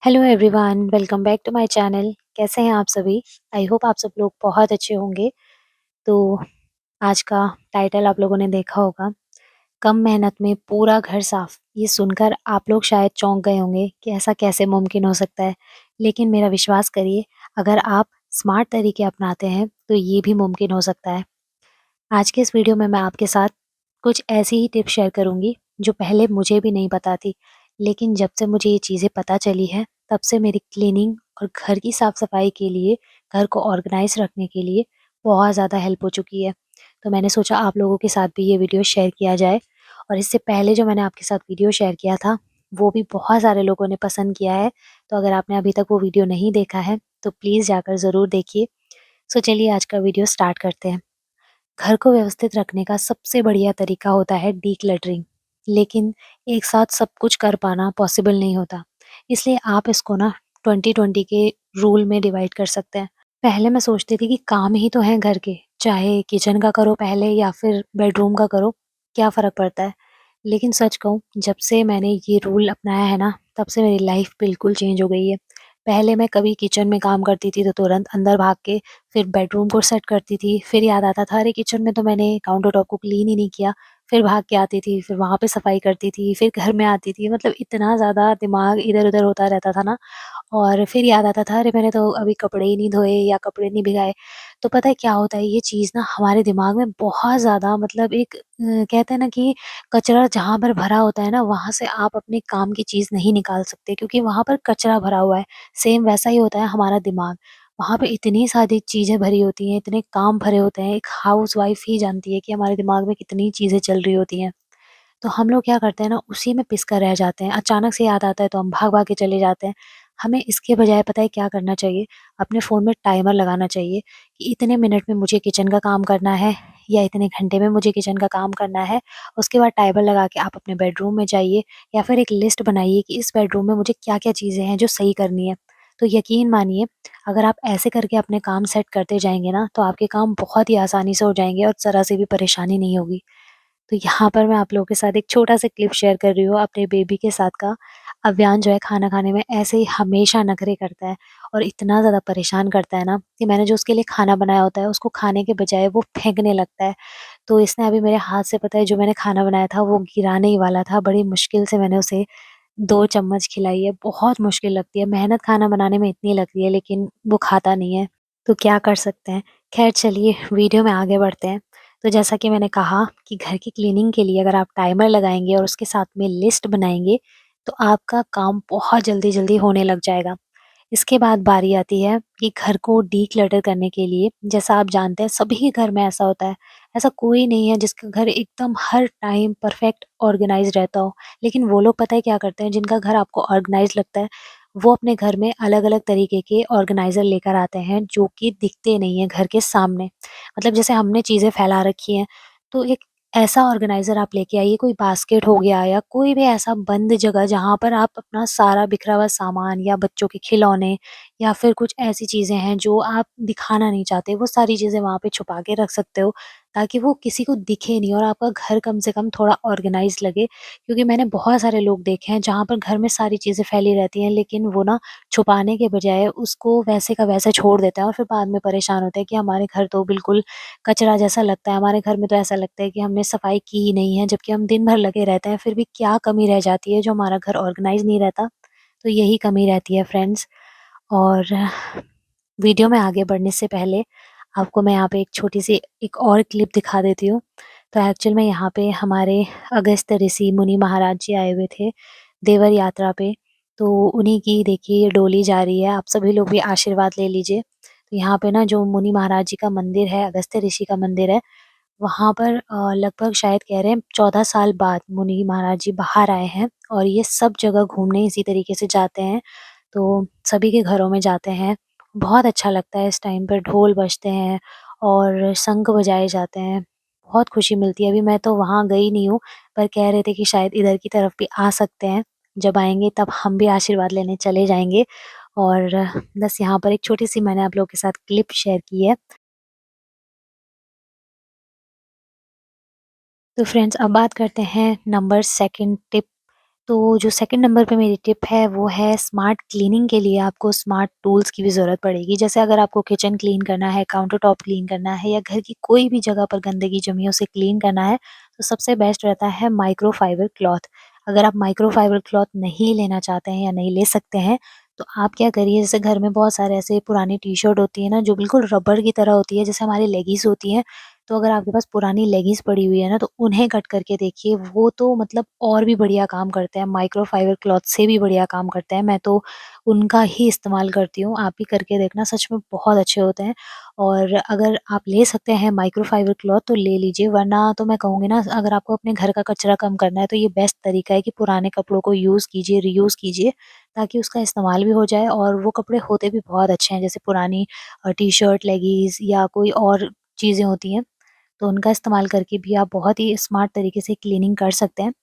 Hello everyone, welcome back to my channel. कैसे हैं आप सभी? आई होप आप सब लोग बहुत अच्छे होंगे। तो आज का टाइटल आप लोगों ने देखा होगा, कम मेहनत में पूरा घर साफ। ये सुनकर आप लोग शायद चौंक गए होंगे कि ऐसा कैसे मुमकिन हो सकता है। लेकिन मेरा विश्वास करिए, अगर आप स्मार्ट तरीके अपनाते हैं तो ये भी मुमकिन हो सकता है। आज के इस वीडियो में मैं आपके साथ कुछ ऐसी ही टिप्स शेयर करूँगी जो पहले मुझे भी नहीं पता थी, लेकिन जब से मुझे ये चीज़ें पता चली है तब से मेरी क्लीनिंग और घर की साफ-सफाई के लिए, घर को ऑर्गनाइज़ रखने के लिए बहुत ज़्यादा हेल्प हो चुकी है। तो मैंने सोचा आप लोगों के साथ भी ये वीडियो शेयर किया जाए। और इससे पहले जो मैंने आपके साथ वीडियो शेयर किया था, वो भी बहुत सारे लोगों ने पसंद किया है। तो अगर आपने अभी तक वो वीडियो नहीं देखा है तो प्लीज़ जाकर ज़रूर देखिए। सो चलिए आज का वीडियो स्टार्ट करते हैं। घर को व्यवस्थित रखने का सबसे बढ़िया तरीका होता है डीक्लटरिंग, लेकिन एक साथ सब कुछ कर पाना पॉसिबल नहीं होता। इसलिए आप इसको ना 20-20 के रूल में डिवाइड कर सकते हैं। पहले मैं सोचती थी कि काम ही तो हैं घर के, चाहे किचन का करो पहले या फिर बेडरूम का करो, क्या फ़र्क पड़ता है। लेकिन सच कहूँ, जब से मैंने ये रूल अपनाया है ना, तब से मेरी लाइफ बिल्कुल चेंज हो गई है। पहले मैं कभी किचन में काम करती थी तो तुरंत अंदर भाग के फिर बेडरूम को सेट करती थी, फिर याद आता था अरे किचन में तो मैंने काउंटर टॉप को क्लीन ही नहीं किया, फिर भाग के आती थी, फिर वहाँ पे सफाई करती थी, फिर घर में आती थी, मतलब इतना ज़्यादा दिमाग इधर-उधर होता रहता था ना। और फिर याद आता था अरे मैंने तो अभी कपड़े ही नहीं धोए या कपड़े नहीं भिगाए। तो पता है क्या होता है, ये चीज़ ना हमारे दिमाग में बहुत ज़्यादा मतलब एक कहते हैं ना कि कचरा जहाँ पर भरा होता है ना, वहाँ से आप अपने काम की चीज़ नहीं निकाल सकते क्योंकि वहाँ पर कचरा भरा हुआ है। सेम वैसा ही होता है हमारा दिमाग। वहाँ पे इतनी सारी चीज़ें भरी होती हैं, इतने काम भरे होते हैं, एक हाउसवाइफ़ ही जानती है कि हमारे दिमाग में कितनी चीज़ें चल रही होती हैं। तो हम लोग क्या करते हैं ना, उसी में पिस कर रह जाते हैं। अचानक से याद आता है तो हम भाग-भाग के चले जाते हैं। हमें इसके बजाय पता है क्या करना चाहिए? अपने फ़ोन में टाइमर लगाना चाहिए कि इतने मिनट में मुझे किचन का काम करना है या इतने घंटे में मुझे किचन का काम करना है। उसके बाद टाइमर लगा के आप अपने बेडरूम में जाइए या फिर एक लिस्ट बनाइए कि इस बेडरूम में मुझे क्या-क्या चीज़ें हैं जो सही करनी है। तो यकीन मानिए, अगर आप ऐसे करके अपने काम सेट करते जाएँगे ना, तो आपके काम बहुत ही आसानी से हो जाएँगे और ज़रा से भी परेशानी नहीं होगी। तो यहाँ पर मैं आप लोगों के साथ एक छोटा-सा क्लिप शेयर कर रही हूँ अपने बेबी के साथ का। अव्यान जो है खाना खाने में ऐसे ही हमेशा नखरे करता है और इतना ज़्यादा परेशान करता है ना कि मैंने जो उसके लिए खाना बनाया होता है उसको खाने के बजाय वो फेंकने लगता है। तो इसने अभी मेरे हाथ से पता है जो मैंने खाना बनाया था वो गिराने ही वाला था। बड़ी मुश्किल से मैंने उसे 2 चम्मच खिलाई है। बहुत मुश्किल लगती है, मेहनत खाना बनाने में इतनी लगती है लेकिन वो खाता नहीं है। तो क्या कर सकते हैं? ख़ैर चलिए वीडियो में आगे बढ़ते हैं। तो जैसा कि मैंने कहा कि घर की क्लीनिंग के लिए अगर आप टाइमर लगाएँगे और उसके साथ में लिस्ट बनाएँगे, तो आपका काम बहुत जल्दी-जल्दी होने लग जाएगा। इसके बाद बारी आती है कि घर को डिक्लटर करने के लिए। जैसा आप जानते हैं सभी घर में ऐसा होता है। ऐसा कोई नहीं है जिसका घर एकदम हर टाइम परफेक्ट ऑर्गेनाइज़ रहता हो। लेकिन वो लोग पता है क्या करते हैं, जिनका घर आपको ऑर्गेनाइज़ लगता है, वो अपने घर में अलग-अलग तरीके के ऑर्गेनाइज़र लेकर आते हैं जो कि दिखते नहीं हैं घर के सामने। मतलब जैसे हमने चीज़ें फैला रखी हैं, तो एक ऐसा ऑर्गेनाइज़र आप लेके आइए, कोई बास्केट हो गया या कोई भी ऐसा बंद जगह जहाँ पर आप अपना सारा बिखरा हुआ सामान या बच्चों के खिलौने या फिर कुछ ऐसी चीज़ें हैं जो आप दिखाना नहीं चाहते, वो सारी चीज़ें वहाँ पे छुपा के रख सकते हो ताकि वो किसी को दिखे नहीं और आपका घर कम से कम थोड़ा ऑर्गेनाइज़ लगे। क्योंकि मैंने बहुत सारे लोग देखे हैं जहाँ पर घर में सारी चीज़ें फैली रहती हैं, लेकिन वो ना छुपाने के बजाय उसको वैसे का वैसे छोड़ देते हैं और फिर बाद में परेशान होते हैं कि हमारे घर तो बिल्कुल कचरा जैसा लगता है, हमारे घर में तो ऐसा लगता है कि हमने सफाई की ही नहीं है, जबकि हम दिन भर लगे रहते हैं, फिर भी क्या कमी रह जाती है जो हमारा घर ऑर्गेनाइज़ नहीं रहता। तो यही कमी रहती है फ्रेंड्स। और वीडियो में आगे बढ़ने से पहले आपको मैं यहाँ पे एक छोटी-सी एक और क्लिप दिखा देती हूँ। तो एक्चुअल में यहाँ पे हमारे अगस्त्य ऋषि मुनि महाराज जी आए हुए थे देवर यात्रा पे। तो उन्हीं की देखिए ये डोली जा रही है, आप सभी लोग भी आशीर्वाद ले लीजिए। तो यहाँ पे ना जो मुनि महाराज जी का मंदिर है, अगस्त्य ऋषि का मंदिर है, वहाँ पर लगभग शायद कह रहे हैं 14 साल बाद मुनि महाराज जी बाहर आए हैं और ये सब जगह घूमने इसी तरीके से जाते हैं। तो सभी के घरों में जाते हैं। बहुत अच्छा लगता है इस टाइम पर ढोल बजते हैं और शंख बजाए जाते हैं। बहुत खुशी मिलती है। अभी मैं तो वहाँ गई नहीं हूँ, पर कह रहे थे कि शायद इधर की तरफ भी आ सकते हैं। जब आएँगे तब हम भी आशीर्वाद लेने चले जाएँगे। और बस यहाँ पर एक छोटी-सी मैंने आप लोगों के साथ क्लिप शेयर की है। तो फ्रेंड्स अब बात करते हैं नंबर सेकंड टिप। तो जो सेकंड नंबर पे मेरी टिप है वो है स्मार्ट क्लीनिंग के लिए आपको स्मार्ट टूल्स की भी ज़रूरत पड़ेगी। जैसे अगर आपको किचन क्लीन करना है, काउंटर टॉप क्लीन करना है या घर की कोई भी जगह पर गंदगी जमी है उसे क्लीन करना है, तो सबसे बेस्ट रहता है माइक्रोफाइबर क्लॉथ। अगर आप माइक्रोफाइबर क्लॉथ नहीं लेना चाहते हैं या नहीं ले सकते हैं, तो आप क्या करिए, जैसे घर में बहुत सारे ऐसे पुरानी टी-शर्ट होती है ना जो बिल्कुल रबर की तरह होती है, जैसे हमारी लेगीज़ होती हैं, तो अगर आपके पास पुरानी लेगिंग्स पड़ी हुई है ना, तो उन्हें कट करके देखिए, वो तो मतलब और भी बढ़िया काम करते हैं, माइक्रोफाइबर क्लॉथ से भी बढ़िया काम करते हैं। मैं तो उनका ही इस्तेमाल करती हूँ, आप भी करके देखना, सच में बहुत अच्छे होते हैं। और अगर आप ले सकते हैं माइक्रोफाइबर क्लॉथ तो ले लीजिए, वरना तो मैं कहूँगी ना, अगर आपको अपने घर का कचरा कम करना है तो ये बेस्ट तरीका है कि पुराने कपड़ों को यूज़ कीजिए, रीयूज़ कीजिए, ताकि उसका इस्तेमाल भी हो जाए और वो कपड़े होते भी बहुत अच्छे हैं। जैसे पुरानी टी-शर्ट, लेगीज़ या कोई और चीज़ें होती हैं, तो उनका इस्तेमाल करके भी आप बहुत ही स्मार्ट तरीके से क्लीनिंग कर सकते हैं।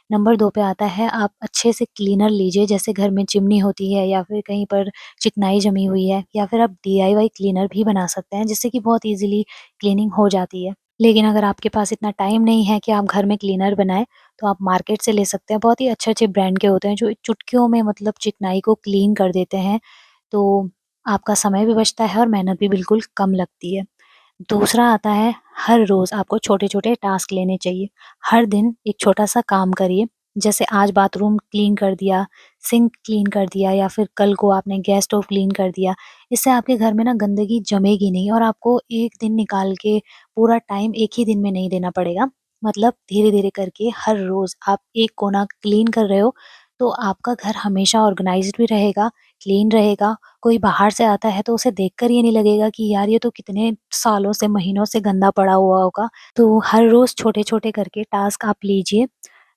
नंबर 2 पे आता है, आप अच्छे से क्लीनर लीजिए, जैसे घर में चिमनी होती है या फिर कहीं पर चिकनाई जमी हुई है, या फिर आप डीआईवाई क्लीनर भी बना सकते हैं, जिससे कि बहुत ईज़िली क्लीनिंग हो जाती है। लेकिन अगर आपके पास इतना टाइम नहीं है कि आप घर में क्लीनर बनाएँ, तो आप मार्केट से ले सकते हैं। बहुत ही अच्छे-अच्छे ब्रांड के होते हैं जो चुटकियों में मतलब चिकनाई को क्लीन कर देते हैं, तो आपका समय भी बचता है और मेहनत भी बिल्कुल कम लगती है। दूसरा आता है, हर रोज़ आपको छोटे-छोटे टास्क लेने चाहिए। हर दिन एक छोटा-सा काम करिए, जैसे आज बाथरूम क्लीन कर दिया, सिंक क्लीन कर दिया या फिर कल को आपने गैस स्टोव क्लीन कर दिया। इससे आपके घर में ना गंदगी जमेगी नहीं और आपको 1 दिन निकाल के पूरा टाइम एक ही दिन में नहीं देना पड़ेगा। मतलब धीरे-धीरे करके हर रोज़ आप एक कोना क्लीन कर रहे हो, तो आपका घर हमेशा ऑर्गनाइज़्ड भी रहेगा, क्लीन रहेगा। कोई बाहर से आता है तो उसे देखकर ये नहीं लगेगा कि यार ये तो कितने सालों से, महीनों से गंदा पड़ा हुआ होगा। तो हर रोज़ छोटे-छोटे करके टास्क आप लीजिए।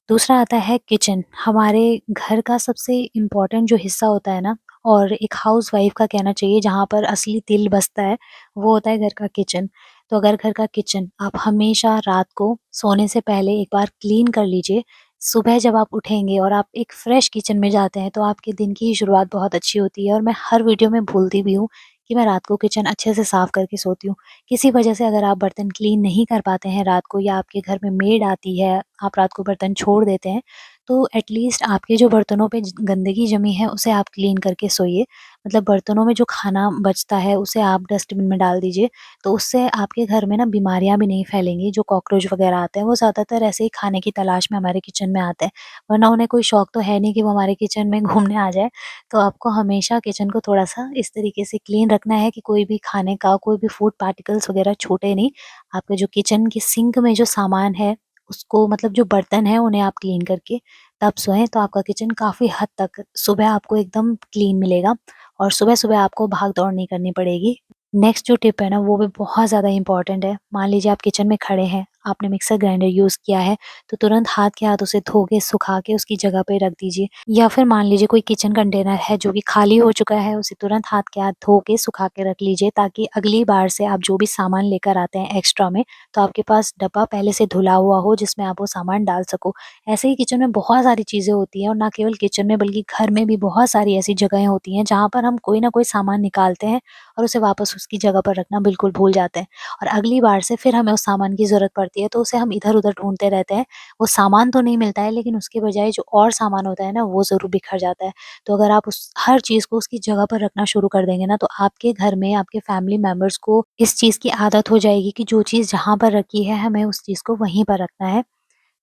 दूसरा आता है किचन। हमारे घर का सबसे इम्पोर्टेंट जो हिस्सा होता है ना, और एक हाउसवाइफ़ का कहना चाहिए जहाँ पर असली दिल बसता है, वो होता है घर का किचन। तो अगर घर का किचन आप हमेशा रात को सोने से पहले एक बार क्लीन कर लीजिए, सुबह जब आप उठेंगे और आप एक फ्रेश किचन में जाते हैं, तो आपके दिन की शुरुआत बहुत अच्छी होती है। और मैं हर वीडियो में बोलती भी हूँ कि मैं रात को किचन अच्छे से साफ़ करके सोती हूँ। किसी वजह से अगर आप बर्तन क्लीन नहीं कर पाते हैं रात को, या आपके घर में मेड आती है, आप रात को बर्तन छोड़ देते हैं, तो एटलीस्ट आपके जो बर्तनों पे गंदगी जमी है उसे आप क्लीन करके सोइए। मतलब बर्तनों में जो खाना बचता है उसे आप डस्टबिन में डाल दीजिए, तो उससे आपके घर में ना बीमारियां भी नहीं फैलेंगी। जो कॉकरोच वगैरह आते हैं वो ज़्यादातर ऐसे ही खाने की तलाश में हमारे किचन में आते हैं, वरना उन्हें कोई शौक तो है नहीं कि वो हमारे किचन में घूमने आ जाए। तो आपको हमेशा किचन को थोड़ा-सा इस तरीके से क्लीन रखना है कि कोई भी खाने का कोई भी फूड पार्टिकल्स वगैरह छूटे नहीं। आपके जो किचन की सिंक में जो सामान है, उसको मतलब जो बर्तन हैं उन्हें आप क्लीन करके तब सोएँ, तो आपका किचन काफ़ी हद तक सुबह आपको एकदम क्लीन मिलेगा और सुबह-सुबह आपको भाग-दौड़ नहीं करनी पड़ेगी। नेक्स्ट जो टिप है ना, वो भी बहुत ज़्यादा इम्पोर्टेंट है। मान लीजिए आप किचन में खड़े हैं, आपने मिक्सर ग्राइंडर यूज़ किया है, तो तुरंत हाथ के हाथ उसे धो के, सुखा के उसकी जगह पे रख दीजिए। या फिर मान लीजिए कोई किचन कंटेनर है जो कि खाली हो चुका है, उसे तुरंत हाथ के हाथ धो के सुखा के रख लीजिए, ताकि अगली बार से आप जो भी सामान लेकर आते हैं एक्स्ट्रा में, तो आपके पास डब्बा पहले से धुला हुआ हो जिसमें आप वो सामान डाल सको। ऐसे ही किचन में बहुत सारी चीज़ें होती हैं, और ना केवल किचन में बल्कि घर में भी बहुत सारी ऐसी जगहें होती हैं जहाँ पर हम कोई ना कोई सामान निकालते हैं और उसे वापस उसकी जगह पर रखना बिल्कुल भूल जाते हैं, और अगली बार से फिर हमें उस सामान की ज़रूरत पड़ती है, तो उसे हम इधर-उधर ढूँढते रहते हैं। वो सामान तो नहीं मिलता है, लेकिन उसके बजाय जो और सामान होता है ना, वो ज़रूर बिखर जाता है। तो अगर आप उस हर चीज़ को उसकी जगह पर रखना शुरू कर देंगे ना, तो आपके घर में आपके फैमिली मेंबर्स को इस चीज़ की आदत हो जाएगी कि जो चीज़ जहाँ पर रखी है, हमें उस चीज़ को वहीं पर रखना है।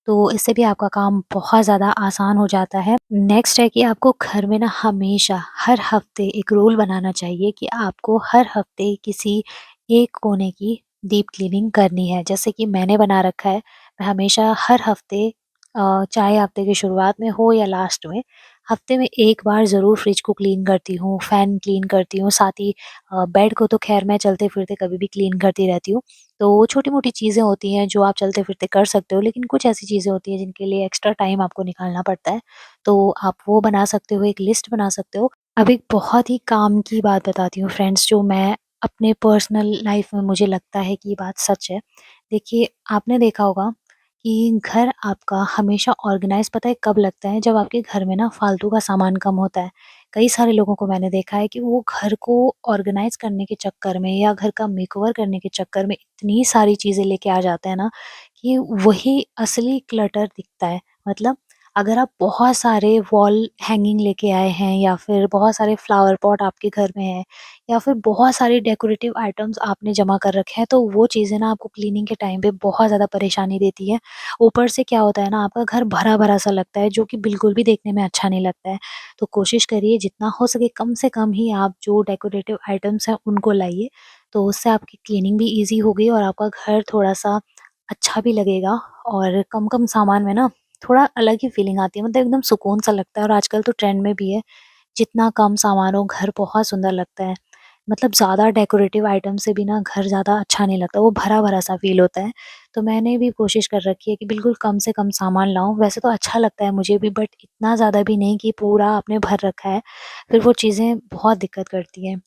तो इससे भी आपका काम बहुत ज़्यादा आसान हो जाता है। नेक्स्ट है कि आपको घर में ना हमेशा हर हफ्ते एक रूल बनाना चाहिए कि आपको हर हफ्ते किसी एक कोने की डीप क्लीनिंग करनी है। जैसे कि मैंने बना रखा है, मैं हमेशा हर हफ्ते चाहे हफ्ते की शुरुआत में हो या लास्ट में, हफ्ते में 1 बार ज़रूर फ्रिज को क्लीन करती हूँ, फैन क्लीन करती हूँ, साथ ही बेड को तो ख़ैर मैं चलते-फिरते कभी भी क्लीन करती रहती हूँ। तो वो छोटी-मोटी चीज़ें होती हैं जो आप चलते-फिरते कर सकते हो, लेकिन कुछ ऐसी चीज़ें होती हैं जिनके लिए एक्स्ट्रा टाइम आपको निकालना पड़ता है, तो आप वो बना सकते हो, एक लिस्ट बना सकते हो। अब एक बहुत ही काम की बात बताती हूँ फ्रेंड्स, जो मैं अपने पर्सनल लाइफ़ में मुझे लगता है कि ये बात सच है। देखिए, आपने देखा होगा कि घर आपका हमेशा ऑर्गेनाइज़ पता है कब लगता है, जब आपके घर में ना फालतू का सामान कम होता है। कई सारे लोगों को मैंने देखा है कि वो घर को ऑर्गेनाइज़ करने के चक्कर में या घर का मेकओवर करने के चक्कर में इतनी सारी चीज़ें लेके आ जाते हैं ना, कि वही असली क्लटर दिखता है। मतलब अगर आप बहुत सारे वॉल हैंगिंग लेके आए हैं या फिर बहुत सारे फ्लावर पॉट आपके घर में है या फिर बहुत सारे डेकोरेटिव आइटम्स आपने जमा कर रखे हैं, तो वो चीज़ें ना आपको क्लीनिंग के टाइम पे बहुत ज़्यादा परेशानी देती है। ऊपर से क्या होता है ना, आपका घर भरा-भरा सा लगता है, जो कि बिल्कुल भी देखने में अच्छा नहीं लगता है। तो कोशिश करिए जितना हो सके कम से कम ही आप जो डेकोरेटिव आइटम्स हैं उनको लाइए, तो उससे आपकी क्लीनिंग भी ईज़ी होगी और आपका घर थोड़ा-सा अच्छा भी लगेगा। और कम-कम सामान में ना थोड़ा अलग ही फीलिंग आती है, मतलब एकदम सुकून सा लगता है। और आजकल तो ट्रेंड में भी है, जितना कम सामान हो घर बहुत सुंदर लगता है। मतलब ज़्यादा डेकोरेटिव आइटम से भी ना घर ज़्यादा अच्छा नहीं लगता, वो भरा-भरा सा फ़ील होता है। तो मैंने भी कोशिश कर रखी है कि बिल्कुल कम से कम सामान लाऊँ। वैसे तो अच्छा लगता है मुझे भी, बट इतना ज़्यादा भी नहीं कि पूरा आपने भर रखा है, फिर वो चीज़ें बहुत दिक्कत करती हैं।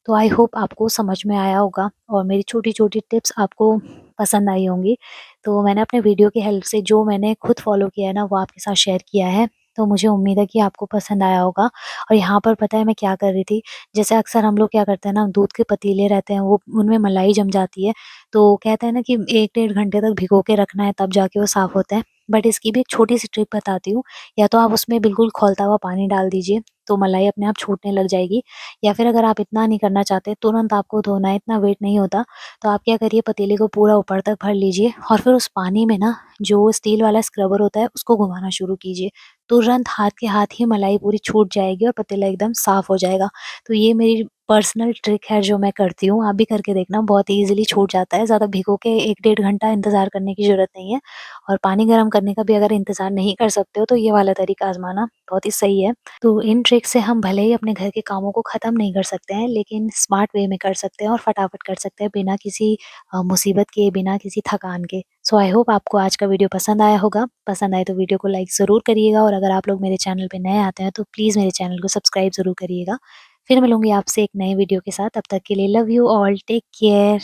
तो आई होप आपको समझ में आया होगा और मेरी छोटी-छोटी टिप्स आपको पसंद आई होंगी। तो मैंने अपने वीडियो की हेल्प से जो मैंने खुद फ़ॉलो किया है ना, वो आपके साथ शेयर किया है। तो मुझे उम्मीद है कि आपको पसंद आया होगा। और यहाँ पर पता है मैं क्या कर रही थी, जैसे अक्सर हम लोग क्या करते हैं ना, दूध के पतीले रहते हैं, वो उनमें मलाई जम जाती है। तो कहते हैं ना कि 1 डेढ़ घंटे तक भिगो के रखना है, तब जाके वो साफ़ होते हैं। बट इसकी भी एक छोटी-सी ट्रिक बताती हूँ। या तो आप उसमें बिल्कुल खौलता हुआ पानी डाल दीजिए, तो मलाई अपने आप छूटने लग जाएगी। या फिर अगर आप इतना नहीं करना चाहते, तुरंत आपको धोना है, इतना वेट नहीं होता, तो आप क्या करिए, पतीले को पूरा ऊपर तक भर लीजिए और फिर उस पानी में ना जो स्टील वाला स्क्रबर होता है उसको घुमाना शुरू कीजिए। तुरंत हाथ के हाथ ही मलाई पूरी छूट जाएगी और पतीला एकदम साफ हो जाएगा। तो ये मेरी पर्सनल ट्रिक है जो मैं करती हूँ, आप भी करके देखना, बहुत ईज़िली छूट जाता है। ज़्यादा भिगो के 1 डेढ़ घंटा इंतज़ार करने की ज़रूरत नहीं है। और पानी गरम करने का भी अगर इंतज़ार नहीं कर सकते हो, तो ये वाला तरीका आज़माना बहुत ही सही है। तो इन ट्रिक से हम भले ही अपने घर के कामों को ख़त्म नहीं कर सकते हैं, लेकिन स्मार्ट वे में कर सकते हैं और फटाफट कर सकते हैं, बिना किसी मुसीबत के, बिना किसी थकान के। सो आई होप आपको आज का वीडियो पसंद आया होगा। पसंद आए तो वीडियो को लाइक ज़रूर करिएगा और अगर आप लोग मेरे चैनल पे नए आते हैं तो प्लीज़ मेरे चैनल को सब्सक्राइब ज़रूर करिएगा। फिर मिलूँगी आपसे एक नए वीडियो के साथ, तब तक के लिए love you all, take care.